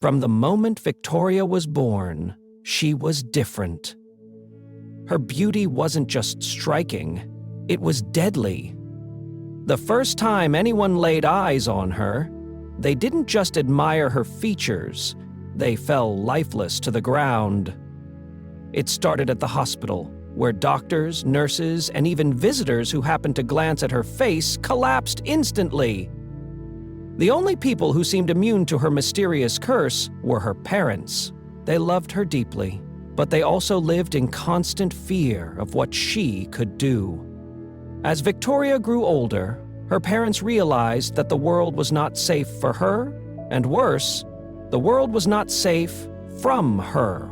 From the moment Victoria was born, she was different. Her beauty wasn't just striking, it was deadly. The first time anyone laid eyes on her, they didn't just admire her features, they fell lifeless to the ground. It started at the hospital, where doctors, nurses, and even visitors who happened to glance at her face collapsed instantly. The only people who seemed immune to her mysterious curse were her parents. They loved her deeply, but they also lived in constant fear of what she could do. As Victoria grew older, her parents realized that the world was not safe for her, and worse, the world was not safe from her.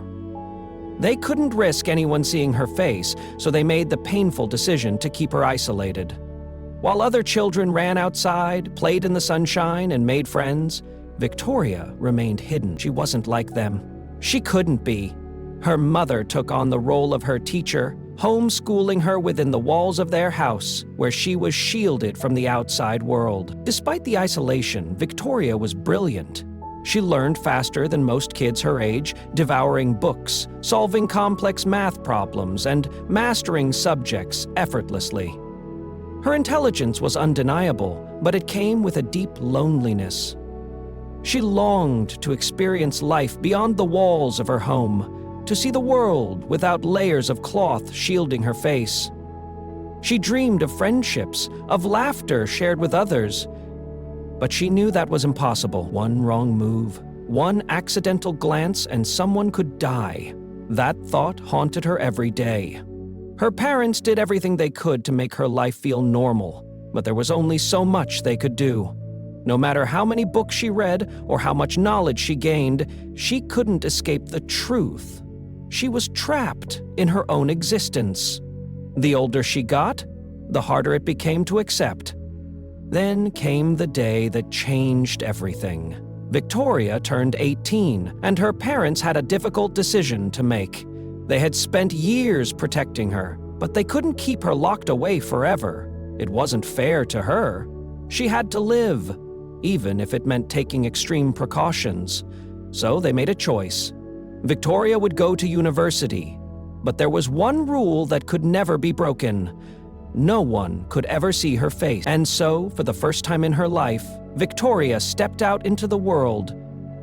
They couldn't risk anyone seeing her face, so they made the painful decision to keep her isolated. While other children ran outside, played in the sunshine, and made friends, Victoria remained hidden. She wasn't like them. She couldn't be. Her mother took on the role of her teacher, homeschooling her within the walls of their house, where she was shielded from the outside world. Despite the isolation, Victoria was brilliant. She learned faster than most kids her age, devouring books, solving complex math problems, and mastering subjects effortlessly. Her intelligence was undeniable, but it came with a deep loneliness. She longed to experience life beyond the walls of her home, to see the world without layers of cloth shielding her face. She dreamed of friendships, of laughter shared with others. But she knew that was impossible. One wrong move, one accidental glance, and someone could die. That thought haunted her every day. Her parents did everything they could to make her life feel normal, but there was only so much they could do. No matter how many books she read or how much knowledge she gained, she couldn't escape the truth. She was trapped in her own existence. The older she got, the harder it became to accept. Then came the day that changed everything. Victoria turned 18, and her parents had a difficult decision to make. They had spent years protecting her, but they couldn't keep her locked away forever. It wasn't fair to her. She had to live, even if it meant taking extreme precautions. So they made a choice. Victoria would go to university, but there was one rule that could never be broken. No one could ever see her face. And so, for the first time in her life, Victoria stepped out into the world,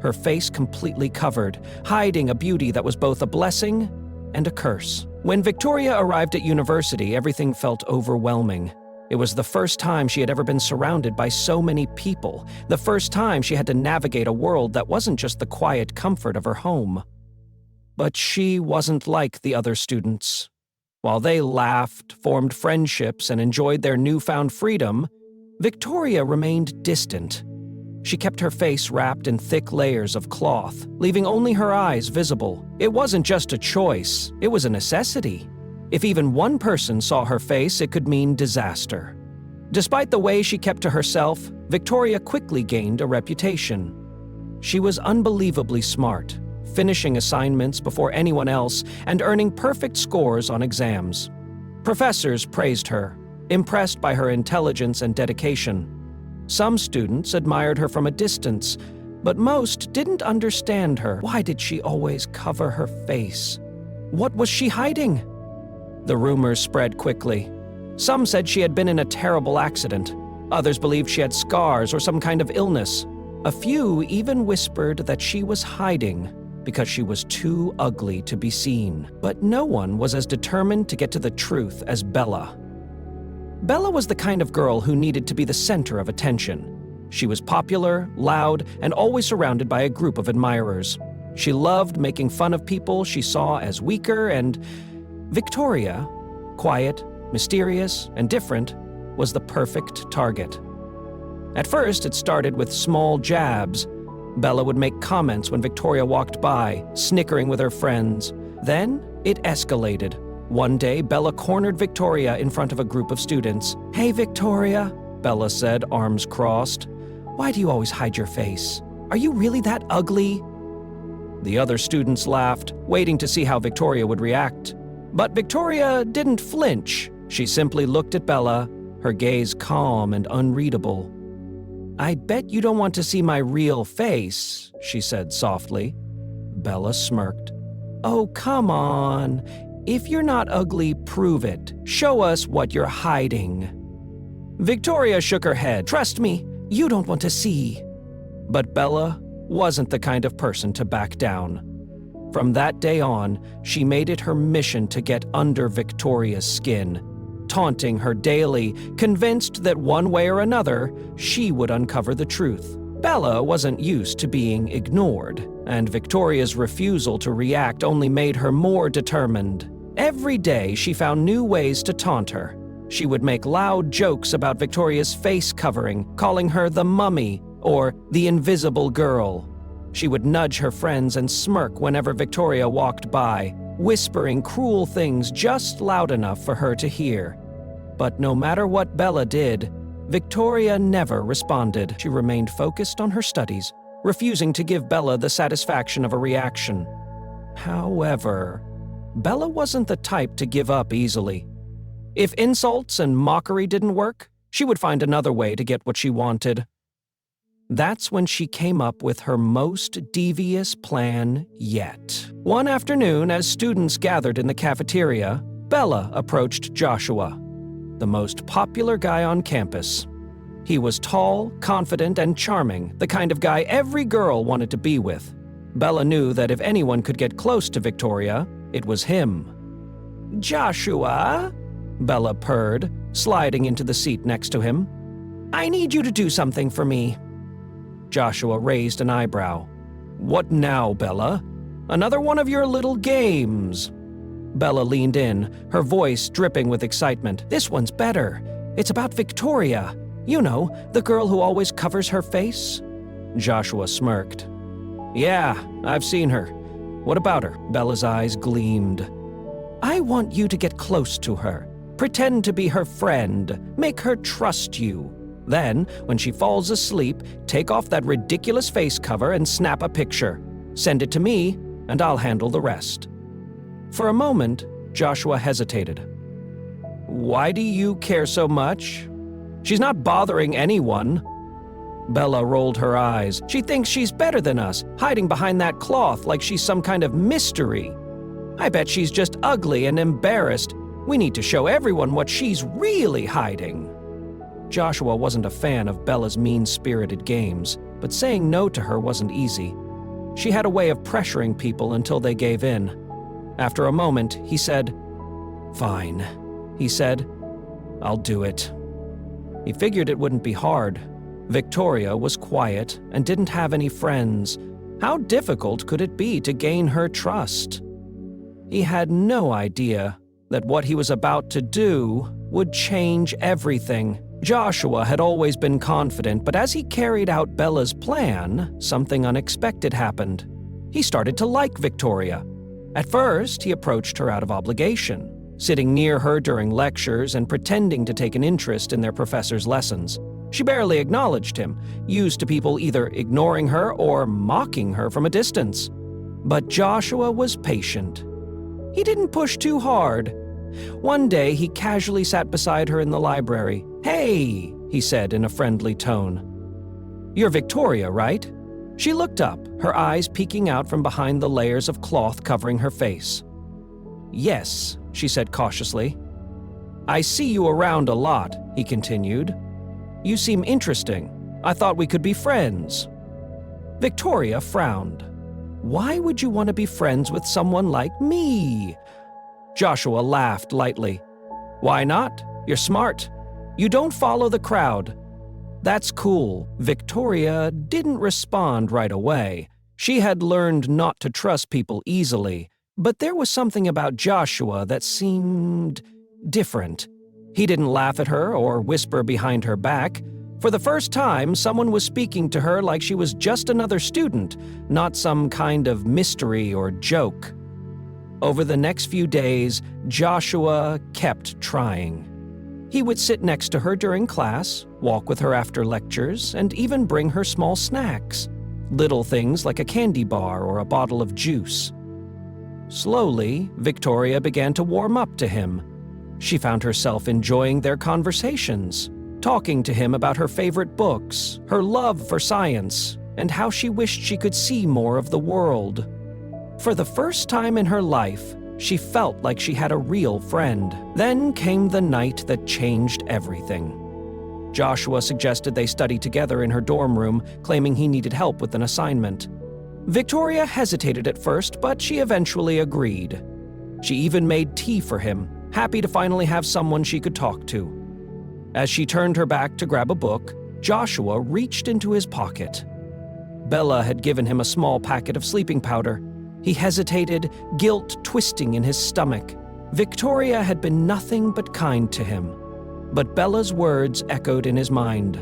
her face completely covered, hiding a beauty that was both a blessing and a curse. When Victoria arrived at university, everything felt overwhelming. It was the first time she had ever been surrounded by so many people, the first time she had to navigate a world that wasn't just the quiet comfort of her home. But she wasn't like the other students. While they laughed, formed friendships, and enjoyed their newfound freedom, Victoria remained distant. She kept her face wrapped in thick layers of cloth, leaving only her eyes visible. It wasn't just a choice, it was a necessity. If even one person saw her face, it could mean disaster. Despite the way she kept to herself, Victoria quickly gained a reputation. She was unbelievably smart, finishing assignments before anyone else and earning perfect scores on exams. Professors praised her, impressed by her intelligence and dedication. Some students admired her from a distance, but most didn't understand her. Why did she always cover her face? What was she hiding? The rumors spread quickly. Some said she had been in a terrible accident. Others believed she had scars or some kind of illness. A few even whispered that she was hiding because she was too ugly to be seen. But no one was as determined to get to the truth as Bella. Bella was the kind of girl who needed to be the center of attention. She was popular, loud, and always surrounded by a group of admirers. She loved making fun of people she saw as weaker, and Victoria, quiet, mysterious, and different, was the perfect target. At first, it started with small jabs. Bella would make comments when Victoria walked by, snickering with her friends. Then, it escalated. One day, Bella cornered Victoria in front of a group of students. "Hey, Victoria," Bella said, arms crossed. "Why do you always hide your face? Are you really that ugly?" The other students laughed, waiting to see how Victoria would react. But Victoria didn't flinch. She simply looked at Bella, her gaze calm and unreadable. "I bet you don't want to see my real face," she said softly. Bella smirked. "Oh, come on. If you're not ugly, prove it. Show us what you're hiding." Victoria shook her head. "Trust me, you don't want to see." But Bella wasn't the kind of person to back down. From that day on, she made it her mission to get under Victoria's skin, taunting her daily, convinced that one way or another, she would uncover the truth. Bella wasn't used to being ignored, and Victoria's refusal to react only made her more determined. Every day, she found new ways to taunt her. She would make loud jokes about Victoria's face covering, calling her the mummy or the invisible girl. She would nudge her friends and smirk whenever Victoria walked by, whispering cruel things just loud enough for her to hear. But no matter what Bella did, Victoria never responded. She remained focused on her studies, refusing to give Bella the satisfaction of a reaction. However, Bella wasn't the type to give up easily. If insults and mockery didn't work, she would find another way to get what she wanted. That's when she came up with her most devious plan yet. One afternoon, as students gathered in the cafeteria, Bella approached Joshua, the most popular guy on campus. He was tall, confident, and charming, the kind of guy every girl wanted to be with. Bella knew that if anyone could get close to Victoria, it was him. "Joshua," Bella purred, sliding into the seat next to him. "I need you to do something for me." Joshua raised an eyebrow. "What now, Bella? Another one of your little games?" Bella leaned in, her voice dripping with excitement. "This one's better. It's about Victoria. You know, the girl who always covers her face?" Joshua smirked. "Yeah, I've seen her. What about her?" Bella's eyes gleamed. "I want you to get close to her. Pretend to be her friend. Make her trust you. Then, when she falls asleep, take off that ridiculous face cover and snap a picture. Send it to me, and I'll handle the rest." For a moment, Joshua hesitated. "Why do you care so much? She's not bothering anyone." Bella rolled her eyes. "She thinks she's better than us, hiding behind that cloth like she's some kind of mystery. I bet she's just ugly and embarrassed. We need to show everyone what she's really hiding." Joshua wasn't a fan of Bella's mean-spirited games, but saying no to her wasn't easy. She had a way of pressuring people until they gave in. After a moment, he said, "Fine," he said. "I'll do it." He figured it wouldn't be hard. Victoria was quiet and didn't have any friends. How difficult could it be to gain her trust? He had no idea that what he was about to do would change everything. Joshua had always been confident, but as he carried out Bella's plan, something unexpected happened. He started to like Victoria. At first, he approached her out of obligation, sitting near her during lectures and pretending to take an interest in their professor's lessons. She barely acknowledged him, used to people either ignoring her or mocking her from a distance. But Joshua was patient. He didn't push too hard. One day, he casually sat beside her in the library. "Hey," he said in a friendly tone. "You're Victoria, right?" She looked up, her eyes peeking out from behind the layers of cloth covering her face. "Yes," she said cautiously. "I see you around a lot," he continued. "You seem interesting. I thought we could be friends." Victoria frowned. "Why would you want to be friends with someone like me?" Joshua laughed lightly. "Why not? You're smart. You don't follow the crowd." "That's cool." Victoria didn't respond right away. She had learned not to trust people easily, but there was something about Joshua that seemed different. He didn't laugh at her or whisper behind her back. For the first time, someone was speaking to her like she was just another student, not some kind of mystery or joke. Over the next few days, Joshua kept trying. He would sit next to her during class, walk with her after lectures, and even bring her small snacks. Little things like a candy bar or a bottle of juice. Slowly, Victoria began to warm up to him. She found herself enjoying their conversations, talking to him about her favorite books, her love for science, and how she wished she could see more of the world. For the first time in her life, she felt like she had a real friend. Then came the night that changed everything. Joshua suggested they study together in her dorm room, claiming he needed help with an assignment. Victoria hesitated at first, but she eventually agreed. She even made tea for him, happy to finally have someone she could talk to. As she turned her back to grab a book, Joshua reached into his pocket. Bella had given him a small packet of sleeping powder. He hesitated, guilt twisting in his stomach. Victoria had been nothing but kind to him. But Bella's words echoed in his mind.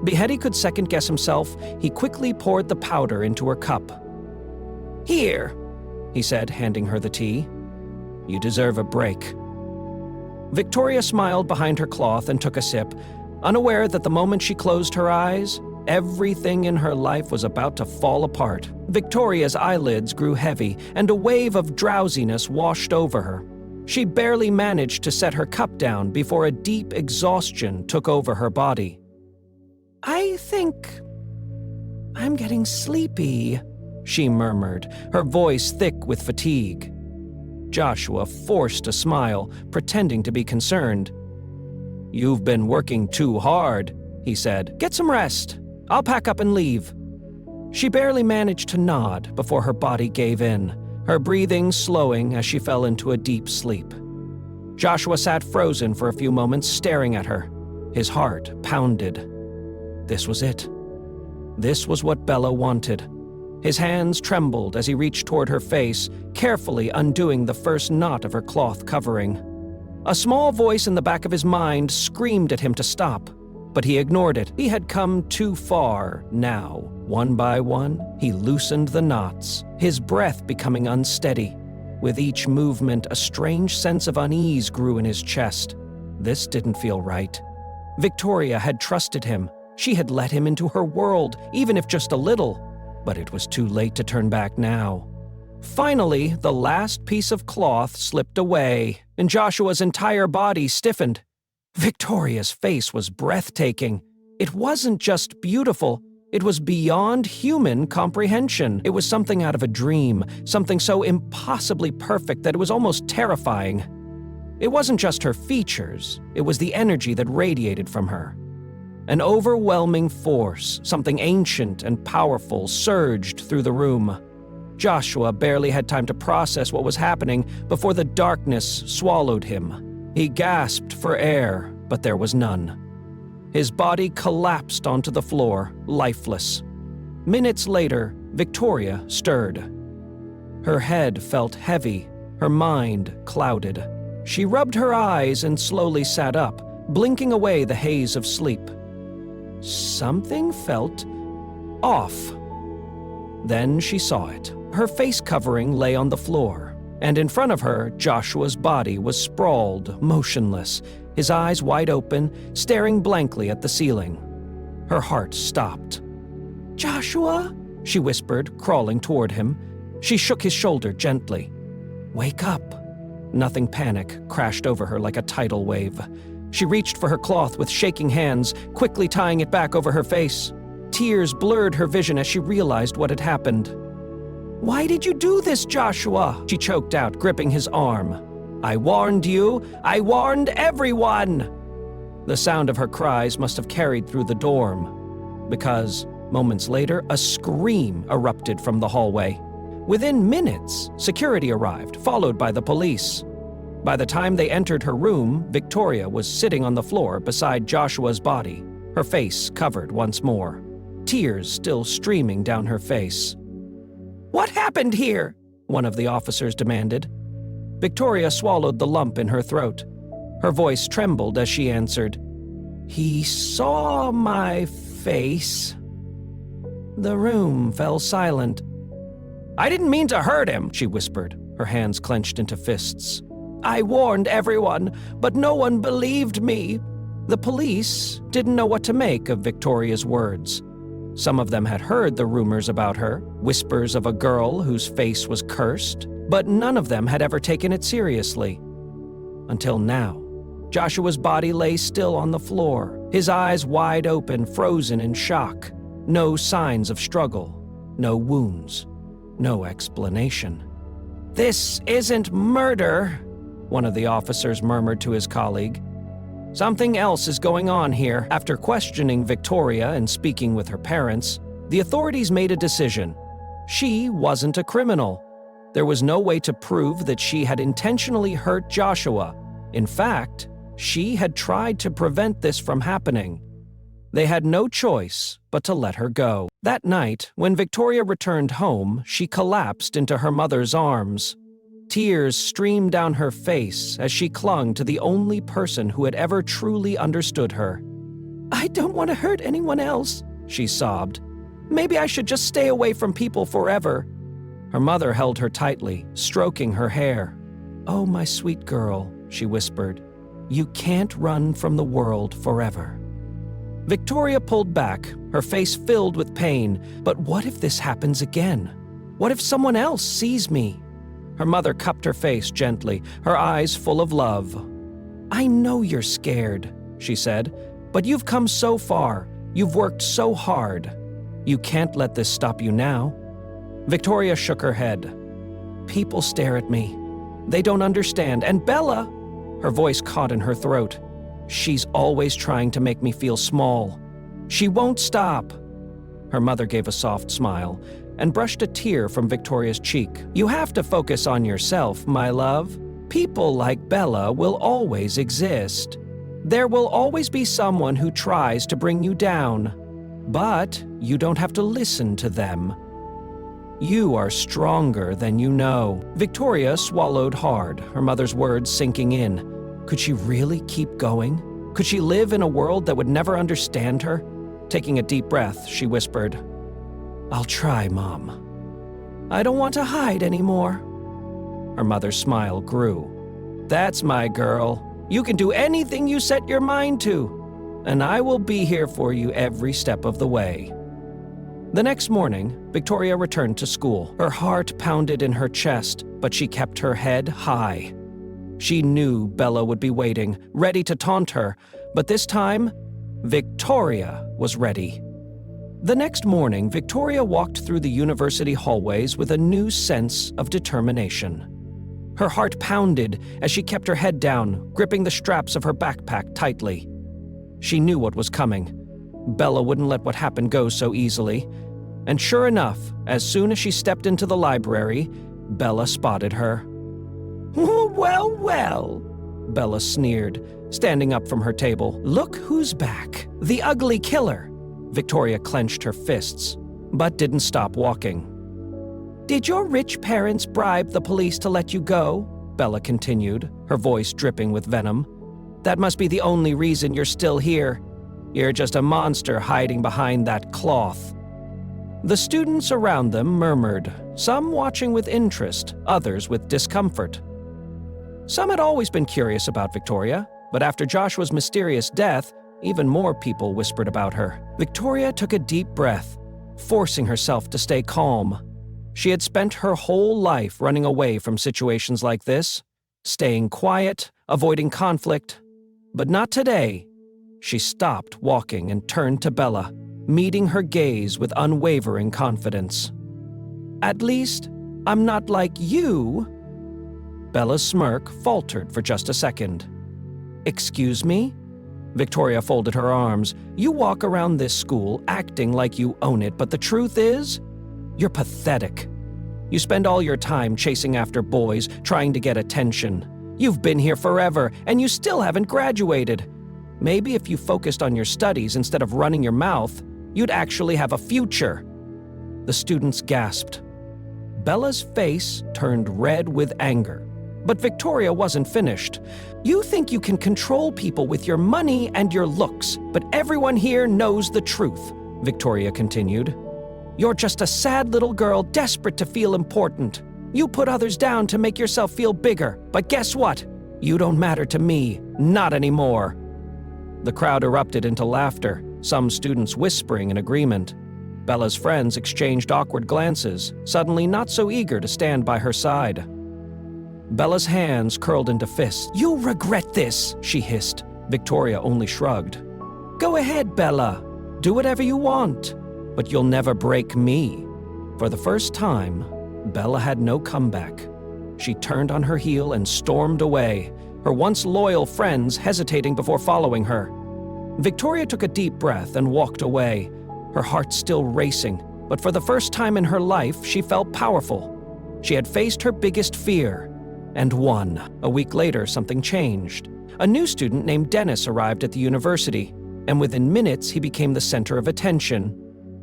Before he could second-guess himself, he quickly poured the powder into her cup. "Here," he said, handing her the tea. "You deserve a break." Victoria smiled behind her cloth and took a sip, unaware that the moment she closed her eyes, everything in her life was about to fall apart. Victoria's eyelids grew heavy, and a wave of drowsiness washed over her. She barely managed to set her cup down before a deep exhaustion took over her body. "I think I'm getting sleepy," she murmured, her voice thick with fatigue. Joshua forced a smile, pretending to be concerned. "You've been working too hard," he said. "Get some rest. I'll pack up and leave." She barely managed to nod before her body gave in, her breathing slowing as she fell into a deep sleep. Joshua sat frozen for a few moments, staring at her. His heart pounded. This was it. This was what Bella wanted. His hands trembled as he reached toward her face, carefully undoing the first knot of her cloth covering. A small voice in the back of his mind screamed at him to stop, but he ignored it. He had come too far now. One by one, he loosened the knots, his breath becoming unsteady. With each movement, a strange sense of unease grew in his chest. This didn't feel right. Victoria had trusted him. She had let him into her world, even if just a little. But it was too late to turn back now. Finally, the last piece of cloth slipped away, and Joshua's entire body stiffened. Victoria's face was breathtaking. It wasn't just beautiful. It was beyond human comprehension. It was something out of a dream, something so impossibly perfect that it was almost terrifying. It wasn't just her features, it was the energy that radiated from her. An overwhelming force, something ancient and powerful, surged through the room. Joshua barely had time to process what was happening before the darkness swallowed him. He gasped for air, but there was none. His body collapsed onto the floor, lifeless. Minutes later, Victoria stirred. Her head felt heavy, her mind clouded. She rubbed her eyes and slowly sat up, blinking away the haze of sleep. Something felt off. Then she saw it. Her face covering lay on the floor, and in front of her, Joshua's body was sprawled, motionless, his eyes wide open, staring blankly at the ceiling. Her heart stopped. "Joshua?" she whispered, crawling toward him. She shook his shoulder gently. "Wake up." Nothing panic crashed over her like a tidal wave. She reached for her cloth with shaking hands, quickly tying it back over her face. Tears blurred her vision as she realized what had happened. "Why did you do this, Joshua?" she choked out, gripping his arm. "I warned you! I warned everyone!" The sound of her cries must have carried through the dorm, because, moments later, a scream erupted from the hallway. Within minutes, security arrived, followed by the police. By the time they entered her room, Victoria was sitting on the floor beside Joshua's body, her face covered once more, tears still streaming down her face. "What happened here?" one of the officers demanded. Victoria swallowed the lump in her throat. Her voice trembled as she answered, "He saw my face." The room fell silent. "I didn't mean to hurt him," she whispered, her hands clenched into fists. "I warned everyone, but no one believed me." The police didn't know what to make of Victoria's words. Some of them had heard the rumors about her, whispers of a girl whose face was cursed, but none of them had ever taken it seriously. Until now, Joshua's body lay still on the floor, his eyes wide open, frozen in shock. No signs of struggle, no wounds, no explanation. "This isn't murder," one of the officers murmured to his colleague. "Something else is going on here." After questioning Victoria and speaking with her parents, the authorities made a decision. She wasn't a criminal. There was no way to prove that she had intentionally hurt Joshua. In fact, she had tried to prevent this from happening. They had no choice but to let her go. That night, when Victoria returned home, she collapsed into her mother's arms. Tears streamed down her face as she clung to the only person who had ever truly understood her. "I don't want to hurt anyone else," she sobbed. "Maybe I should just stay away from people forever." Her mother held her tightly, stroking her hair. "Oh, my sweet girl," she whispered, "you can't run from the world forever." Victoria pulled back, her face filled with pain. But what if this happens again? What if someone else sees me? Her mother cupped her face gently, her eyes full of love. "I know you're scared," she said, "but you've come so far. You've worked so hard. You can't let this stop you now." Victoria shook her head. "People stare at me. They don't understand. And Bella," her voice caught in her throat, "she's always trying to make me feel small. She won't stop." Her mother gave a soft smile and brushed a tear from Victoria's cheek. "You have to focus on yourself, my love. People like Bella will always exist. There will always be someone who tries to bring you down. But you don't have to listen to them. You are stronger than you know." Victoria swallowed hard, her mother's words sinking in. Could she really keep going? Could she live in a world that would never understand her? Taking a deep breath, she whispered, "I'll try, Mom. I don't want to hide anymore." Her mother's smile grew. "That's my girl. You can do anything you set your mind to, and I will be here for you every step of the way." The next morning, Victoria returned to school. Her heart pounded in her chest, but she kept her head high. She knew Bella would be waiting, ready to taunt her, but this time, Victoria was ready. The next morning, Victoria walked through the university hallways with a new sense of determination. Her heart pounded as she kept her head down, gripping the straps of her backpack tightly. She knew what was coming. Bella wouldn't let what happened go so easily. And sure enough, as soon as she stepped into the library, Bella spotted her. "Well, well," Bella sneered, standing up from her table. "Look who's back. The ugly killer." Victoria clenched her fists, but didn't stop walking. "Did your rich parents bribe the police to let you go?" Bella continued, her voice dripping with venom. "That must be the only reason you're still here. You're just a monster hiding behind that cloth." The students around them murmured, some watching with interest, others with discomfort. Some had always been curious about Victoria, but after Joshua's mysterious death, even more people whispered about her. Victoria took a deep breath, forcing herself to stay calm. She had spent her whole life running away from situations like this, staying quiet, avoiding conflict. But not today. She stopped walking and turned to Bella, meeting her gaze with unwavering confidence. "At least, I'm not like you." Bella's smirk faltered for just a second. "Excuse me?" Victoria folded her arms. "You walk around this school acting like you own it, but the truth is, you're pathetic. You spend all your time chasing after boys, trying to get attention. You've been here forever, and you still haven't graduated. Maybe if you focused on your studies instead of running your mouth, you'd actually have a future." The students gasped. Bella's face turned red with anger. But Victoria wasn't finished. "You think you can control people with your money and your looks, but everyone here knows the truth," Victoria continued. "You're just a sad little girl desperate to feel important. You put others down to make yourself feel bigger, but guess what? You don't matter to me, not anymore." The crowd erupted into laughter, some students whispering in agreement. Bella's friends exchanged awkward glances, suddenly not so eager to stand by her side. Bella's hands curled into fists. "You'll regret this," she hissed. Victoria only shrugged. Go ahead, Bella. Do whatever you want. But you'll never break me." For the first time, Bella had no comeback. She turned on her heel and stormed away, her once loyal friends hesitating before following her. Victoria took a deep breath and walked away, her heart still racing, but for the first time in her life, she felt powerful. She had faced her biggest fear, and won. A week later, something changed. A new student named Dennis arrived at the university, and within minutes he became the center of attention.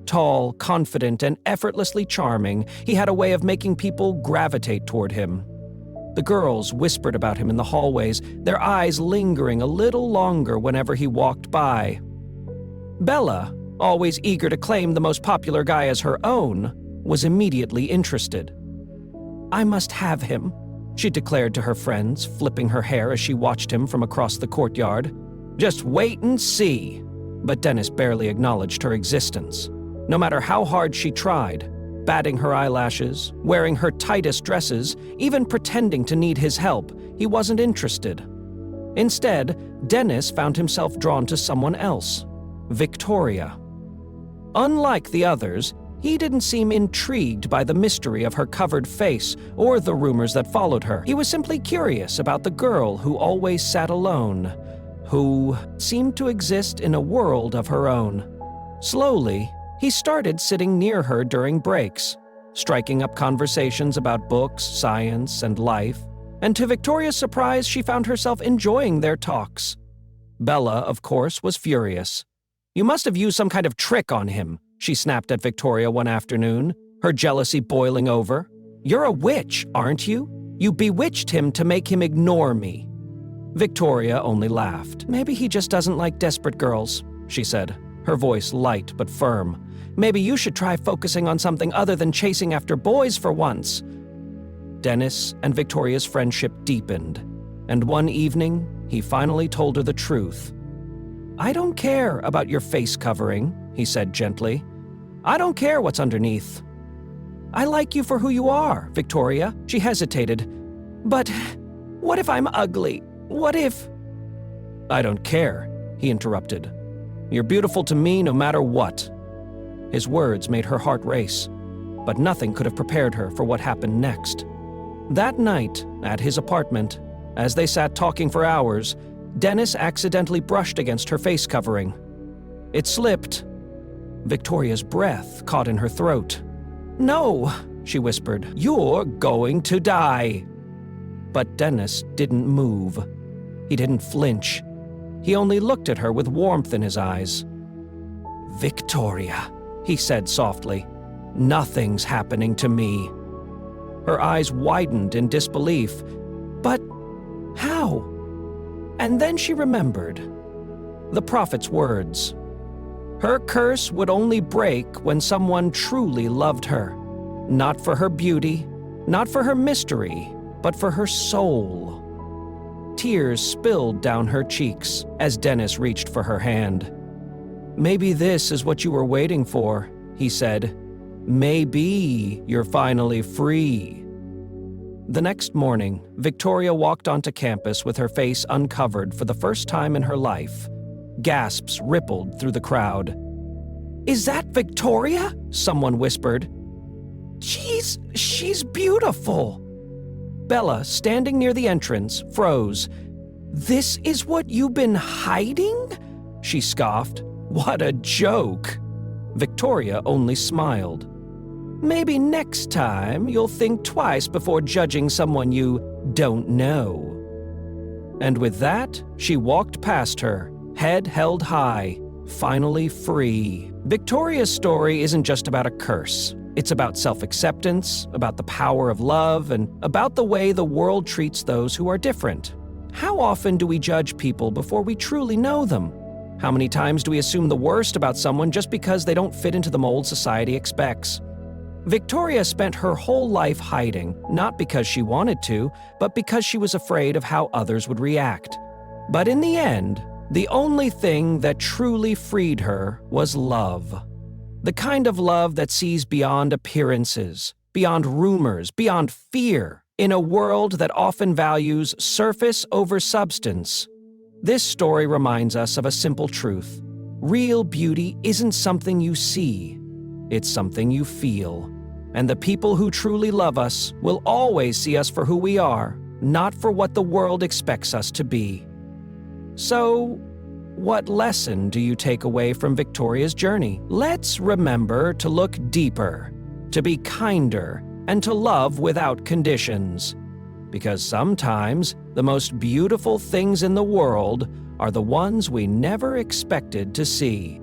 Tall, confident, and effortlessly charming, he had a way of making people gravitate toward him. The girls whispered about him in the hallways, their eyes lingering a little longer whenever he walked by. Bella, always eager to claim the most popular guy as her own, was immediately interested. "I must have him," she declared to her friends, flipping her hair as she watched him from across the courtyard. "Just wait and see." But Dennis barely acknowledged her existence. No matter how hard she tried, batting her eyelashes, wearing her tightest dresses, even pretending to need his help, he wasn't interested. Instead, Dennis found himself drawn to someone else, Victoria. Unlike the others, he didn't seem intrigued by the mystery of her covered face or the rumors that followed her. He was simply curious about the girl who always sat alone, who seemed to exist in a world of her own. Slowly, he started sitting near her during breaks, striking up conversations about books, science, and life, and to Victoria's surprise, she found herself enjoying their talks. Bella, of course, was furious. "You must have used some kind of trick on him," she snapped at Victoria one afternoon, her jealousy boiling over. "You're a witch, aren't you? You bewitched him to make him ignore me." Victoria only laughed. "Maybe he just doesn't like desperate girls," she said, her voice light but firm. "Maybe you should try focusing on something other than chasing after boys for once." Dennis and Victoria's friendship deepened, and one evening, he finally told her the truth. "I don't care about your face covering," he said gently. "I don't care what's underneath." "I like you for who you are, Victoria," she hesitated. "But what if I'm ugly? What if—" "I don't care," he interrupted. "You're beautiful to me no matter what." His words made her heart race, but nothing could have prepared her for what happened next. That night, at his apartment, as they sat talking for hours, Dennis accidentally brushed against her face covering. It slipped. Victoria's breath caught in her throat. "No," she whispered, "you're going to die." But Dennis didn't move. He didn't flinch. He only looked at her with warmth in his eyes. "Victoria," he said softly, "nothing's happening to me." Her eyes widened in disbelief. "But how?" And then she remembered the prophet's words. Her curse would only break when someone truly loved her, not for her beauty, not for her mystery, but for her soul. Tears spilled down her cheeks as Dennis reached for her hand. "Maybe this is what you were waiting for," he said. "Maybe you're finally free." The next morning, Victoria walked onto campus with her face uncovered for the first time in her life. Gasps rippled through the crowd. "Is that Victoria?" someone whispered. She's beautiful." Bella, standing near the entrance, froze. "This is what you've been hiding?" she scoffed. "What a joke." Victoria only smiled. "Maybe next time you'll think twice before judging someone you don't know." And with that, she walked past her, head held high, finally free. Victoria's story isn't just about a curse. It's about self-acceptance, about the power of love, and about the way the world treats those who are different. How often do we judge people before we truly know them? How many times do we assume the worst about someone just because they don't fit into the mold society expects? Victoria spent her whole life hiding, not because she wanted to, but because she was afraid of how others would react. But in the end, the only thing that truly freed her was love. The kind of love that sees beyond appearances, beyond rumors, beyond fear, in a world that often values surface over substance. This story reminds us of a simple truth. Real beauty isn't something you see, it's something you feel. And the people who truly love us will always see us for who we are, not for what the world expects us to be. So, what lesson do you take away from Victoria's journey? Let's remember to look deeper, to be kinder, and to love without conditions. Because sometimes the most beautiful things in the world are the ones we never expected to see.